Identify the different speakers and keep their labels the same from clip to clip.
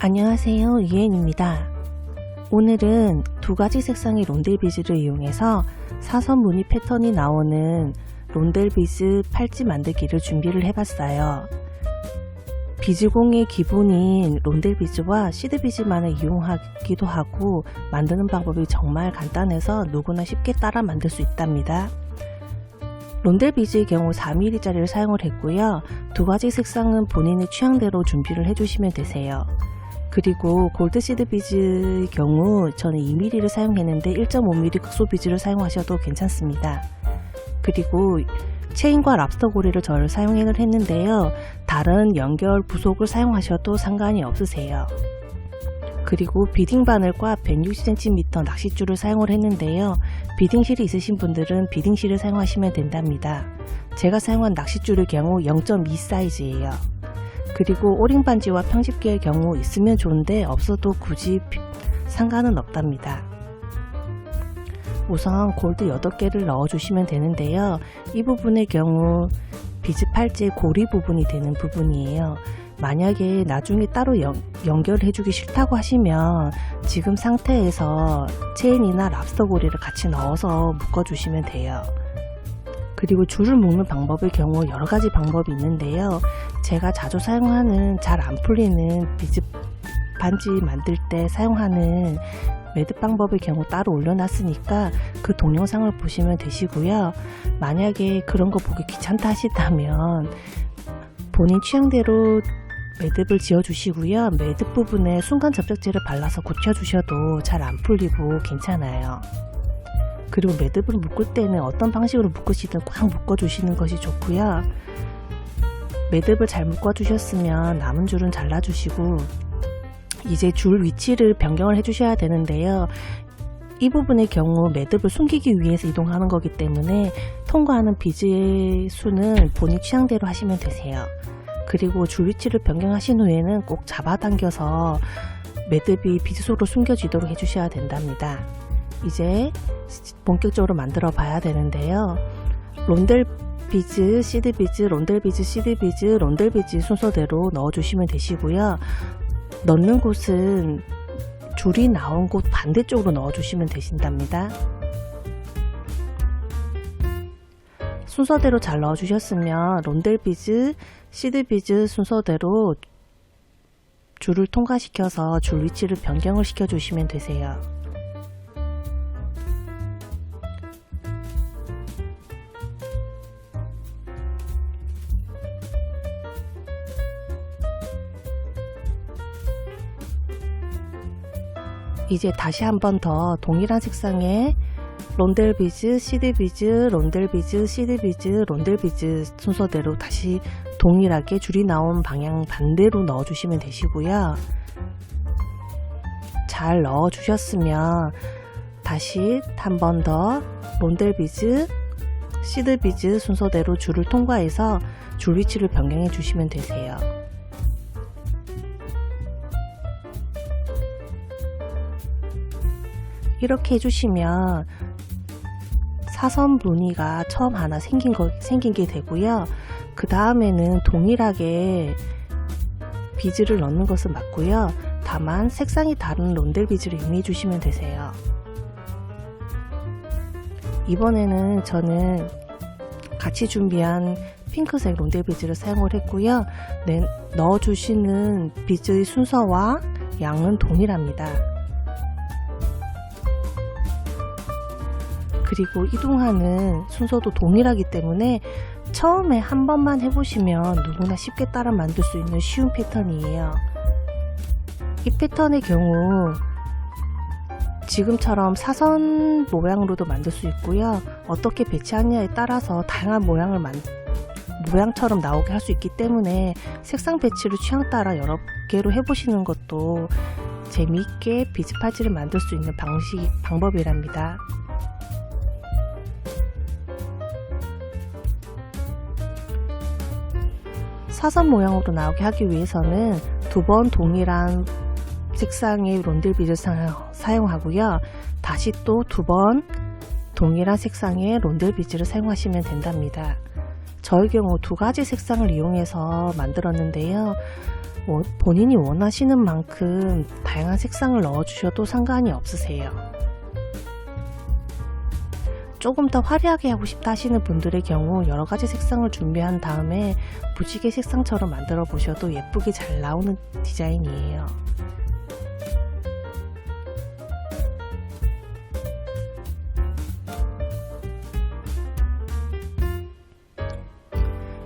Speaker 1: 안녕하세요, 이엔입니다. 오늘은 두 가지 색상의 론델 비즈를 이용해서 사선 무늬 패턴이 나오는 론델 비즈 팔찌 만들기를 준비를 해봤어요. 비즈공의 기본인 론델 비즈와 시드 비즈만을 이용하기도 하고 만드는 방법이 정말 간단해서 누구나 쉽게 따라 만들 수 있답니다. 론델 비즈의 경우 4mm짜리를 사용을 했고요. 두 가지 색상은 본인의 취향대로 준비를 해주시면 되세요. 그리고 골드 시드 비즈의 경우 저는 2mm를 사용했는데 1.5mm 극소 비즈를 사용하셔도 괜찮습니다. 그리고 체인과 랍스터 고리를 저를 사용을 했는데요. 다른 연결 부속을 사용하셔도 상관이 없으세요. 그리고 비딩 바늘과 160cm 낚싯줄을 사용을 했는데요. 비딩실이 있으신 분들은 비딩실을 사용하시면 된답니다. 제가 사용한 낚싯줄의 경우 0.2 사이즈예요. 그리고 오링 반지와 평집게의 경우 있으면 좋은데 없어도 굳이 상관은 없답니다. 우선 골드 8개를 넣어주시면 되는데요. 이 부분의 경우 비즈 팔찌의 고리 부분이 되는 부분이에요. 만약에 나중에 따로 연결해 주기 싫다고 하시면 지금 상태에서 체인이나 랍스터 고리를 같이 넣어서 묶어 주시면 돼요. 그리고 줄을 묶는 방법의 경우 여러가지 방법이 있는데요. 제가 자주 사용하는 잘 안 풀리는 비즈 반지 만들 때 사용하는 매듭 방법의 경우 따로 올려놨으니까 그 동영상을 보시면 되시고요. 만약에 그런 거 보기 귀찮다 하시다면 본인 취향대로 매듭을 지어주시고요. 매듭 부분에 순간 접착제를 발라서 굳혀주셔도 잘 안 풀리고 괜찮아요. 그리고 매듭을 묶을 때는 어떤 방식으로 묶으시든 꽉 묶어주시는 것이 좋고요. 매듭을 잘 묶어주셨으면 남은 줄은 잘라주시고 이제 줄 위치를 변경을 해주셔야 되는데요. 이 부분의 경우 매듭을 숨기기 위해서 이동하는 거기 때문에 통과하는 비즈의 수는 본인 취향대로 하시면 되세요. 그리고 줄 위치를 변경하신 후에는 꼭 잡아당겨서 매듭이 비즈 속으로 숨겨지도록 해주셔야 된답니다. 이제 본격적으로 만들어 봐야 되는데요. 론델 비즈, 시드 비즈, 론델 비즈, 시드 비즈, 론델 비즈 순서대로 넣어주시면 되시고요. 넣는 곳은 줄이 나온 곳 반대쪽으로 넣어주시면 되신답니다. 순서대로 잘 넣어주셨으면 론델 비즈, 시드 비즈 순서대로 줄을 통과시켜서 줄 위치를 변경을 시켜주시면 되세요. 이제 다시 한 번 더 동일한 색상의 론델 비즈, 시드 비즈, 론델 비즈, 시드 비즈, 론델 비즈 순서대로 다시 동일하게 줄이 나온 방향 반대로 넣어주시면 되시고요. 잘 넣어주셨으면 다시 한 번 더 론델 비즈, 시드 비즈 순서대로 줄을 통과해서 줄 위치를 변경해 주시면 되세요. 이렇게 해주시면 사선 무늬가 처음 하나 생긴 게 되고요. 그 다음에는 동일하게 비즈를 넣는 것은 맞고요. 다만 색상이 다른 론델 비즈를 이용해 주시면 되세요. 이번에는 저는 같이 준비한 핑크색 론델 비즈를 사용을 했고요. 넣어주시는 비즈의 순서와 양은 동일합니다. 그리고 이동하는 순서도 동일하기 때문에 처음에 한 번만 해보시면 누구나 쉽게 따라 만들 수 있는 쉬운 패턴이에요. 이 패턴의 경우 지금처럼 사선 모양으로도 만들 수 있고요. 어떻게 배치하느냐에 따라서 다양한 모양처럼 나오게 할 수 있기 때문에 색상 배치를 취향 따라 여러 개로 해보시는 것도 재미있게 비즈 팔찌를 만들 수 있는 방법이랍니다. 사선 모양으로 나오게 하기 위해서는 두 번 동일한 색상의 론델 비즈를 사용하고요. 다시 또 두 번 동일한 색상의 론델 비즈를 사용하시면 된답니다. 저의 경우 두 가지 색상을 이용해서 만들었는데요. 본인이 원하시는 만큼 다양한 색상을 넣어주셔도 상관이 없으세요. 조금 더 화려하게 하고 싶다 하시는 분들의 경우 여러가지 색상을 준비한 다음에 무지개 색상처럼 만들어 보셔도 예쁘게 잘 나오는 디자인이에요.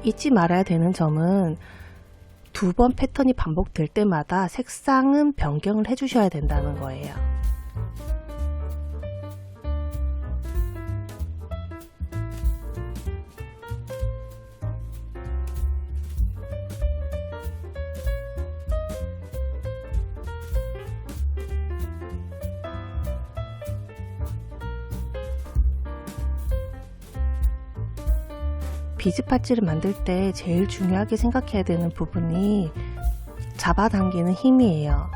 Speaker 1: 잊지 말아야 되는 점은 두 번 패턴이 반복될 때마다 색상은 변경을 해주셔야 된다는 거예요. 비즈 팔찌를 만들 때 제일 중요하게 생각해야 되는 부분이 잡아당기는 힘이에요.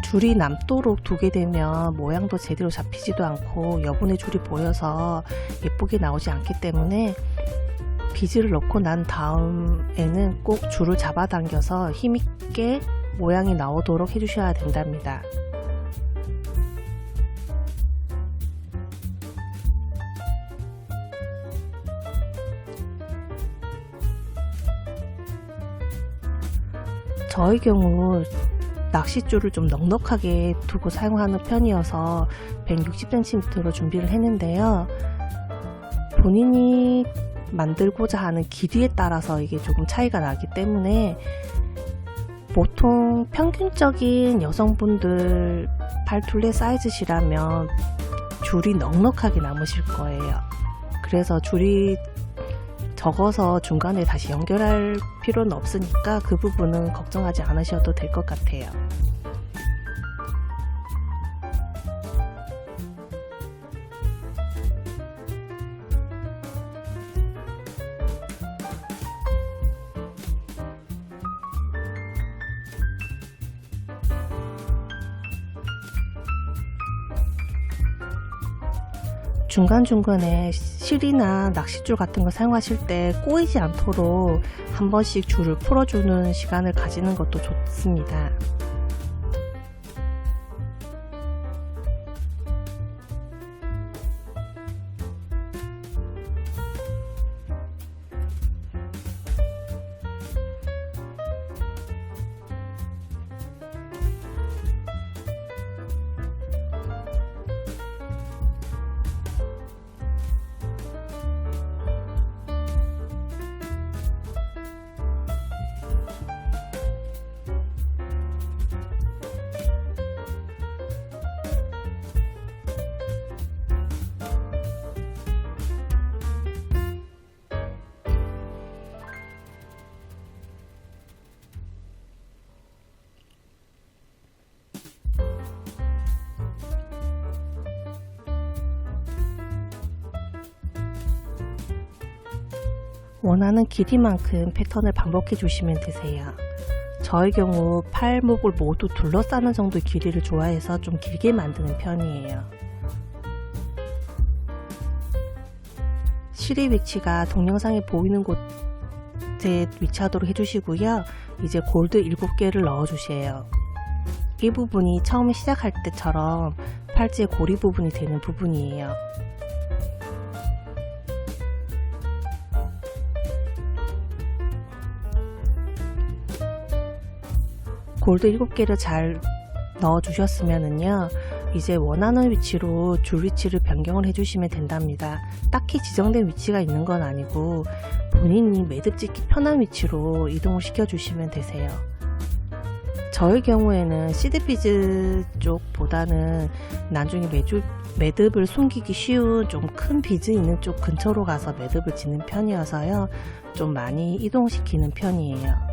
Speaker 1: 줄이 남도록 두게 되면 모양도 제대로 잡히지도 않고 여분의 줄이 보여서 예쁘게 나오지 않기 때문에 비즈를 넣고 난 다음에는 꼭 줄을 잡아당겨서 힘있게 모양이 나오도록 해주셔야 된답니다. 저의 경우 낚싯줄을 좀 넉넉하게 두고 사용하는 편이어서 160cm로 준비를 했는데요. 본인이 만들고자 하는 길이에 따라서 이게 조금 차이가 나기 때문에 보통 평균적인 여성분들 팔둘레 사이즈시라면 줄이 넉넉하게 남으실 거예요. 그래서 줄이 적어서 중간에 다시 연결할 필요는 없으니까 그 부분은 걱정하지 않으셔도 될 것 같아요. 중간중간에 실이나 낚싯줄 같은 거 사용하실 때 꼬이지 않도록 한 번씩 줄을 풀어주는 시간을 가지는 것도 좋습니다. 원하는 길이만큼 패턴을 반복해 주시면 되세요. 저의 경우 팔목을 모두 둘러싸는 정도의 길이를 좋아해서 좀 길게 만드는 편이에요. 실의 위치가 동영상에 보이는 곳에 위치하도록 해주시고요. 이제 골드 7개를 넣어주세요. 이 부분이 처음에 시작할 때처럼 팔찌의 고리 부분이 되는 부분이에요. 골드 7개를 잘 넣어 주셨으면은요, 이제 원하는 위치로 줄 위치를 변경을 해주시면 된답니다. 딱히 지정된 위치가 있는 건 아니고 본인이 매듭 짓기 편한 위치로 이동을 시켜 주시면 되세요. 저의 경우에는 시드비즈 쪽보다는 나중에 매듭을 숨기기 쉬운 좀 큰 비즈 있는 쪽 근처로 가서 매듭을 짓는 편이어서요, 좀 많이 이동시키는 편이에요.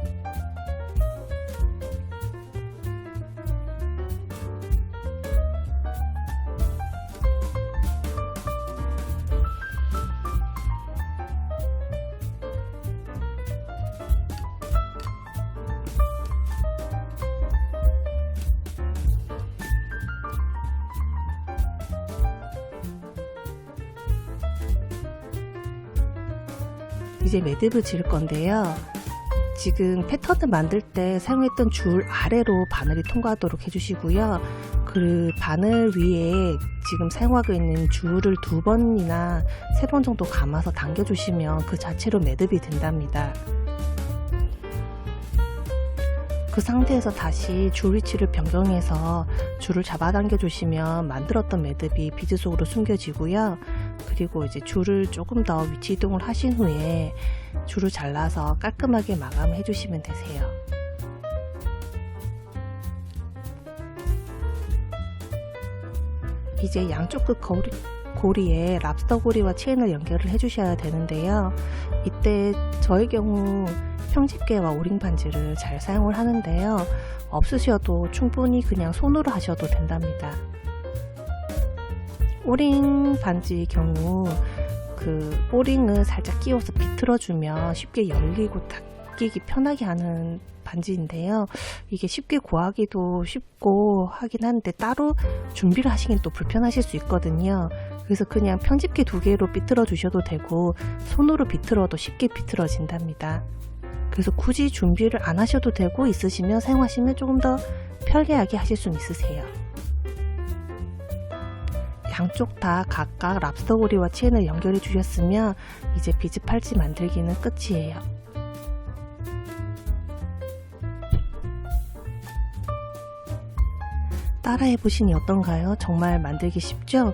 Speaker 1: 이제 매듭을 지을 건데요. 지금 패턴을 만들 때 사용했던 줄 아래로 바늘이 통과하도록 해주시고요. 그 바늘 위에 지금 사용하고 있는 줄을 2번이나 3번 정도 감아서 당겨주시면 그 자체로 매듭이 된답니다. 그 상태에서 다시 줄 위치를 변경해서 줄을 잡아당겨 주시면 만들었던 매듭이 비즈 속으로 숨겨지고요. 그리고 이제 줄을 조금 더 위치 이동을 하신 후에 줄을 잘라서 깔끔하게 마감해 주시면 되세요. 이제 양쪽 끝 고리에 랍스터 고리와 체인을 연결을 해 주셔야 되는데요. 이때 저의 경우 평집게와 오링 반지를 잘 사용을 하는데요. 없으셔도 충분히 그냥 손으로 하셔도 된답니다. 오링 반지의 경우 그 오링을 살짝 끼워서 비틀어주면 쉽게 열리고 닫히기 편하게 하는 반지인데요. 이게 쉽게 구하기도 쉽고 하긴 한데 따로 준비를 하시긴 또 불편하실 수 있거든요. 그래서 그냥 편집기 2개로 비틀어 주셔도 되고 손으로 비틀어도 쉽게 비틀어진답니다. 그래서 굳이 준비를 안 하셔도 되고 있으시면 사용하시면 조금 더 편리하게 하실 수는 있으세요. 양쪽 다 각각 랍스터 고리와 체인을 연결해 주셨으면 이제 비즈 팔찌 만들기는 끝이에요. 따라해 보시니 어떤가요? 정말 만들기 쉽죠?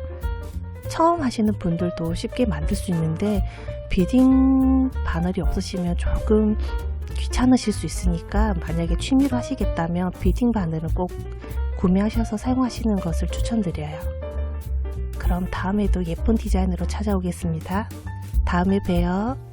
Speaker 1: 처음 하시는 분들도 쉽게 만들 수 있는데 비딩 바늘이 없으시면 조금 귀찮으실 수 있으니까 만약에 취미로 하시겠다면 비딩 바늘은 꼭 구매하셔서 사용하시는 것을 추천드려요. 그럼 다음에도 예쁜 디자인으로 찾아오겠습니다. 다음에 봬요.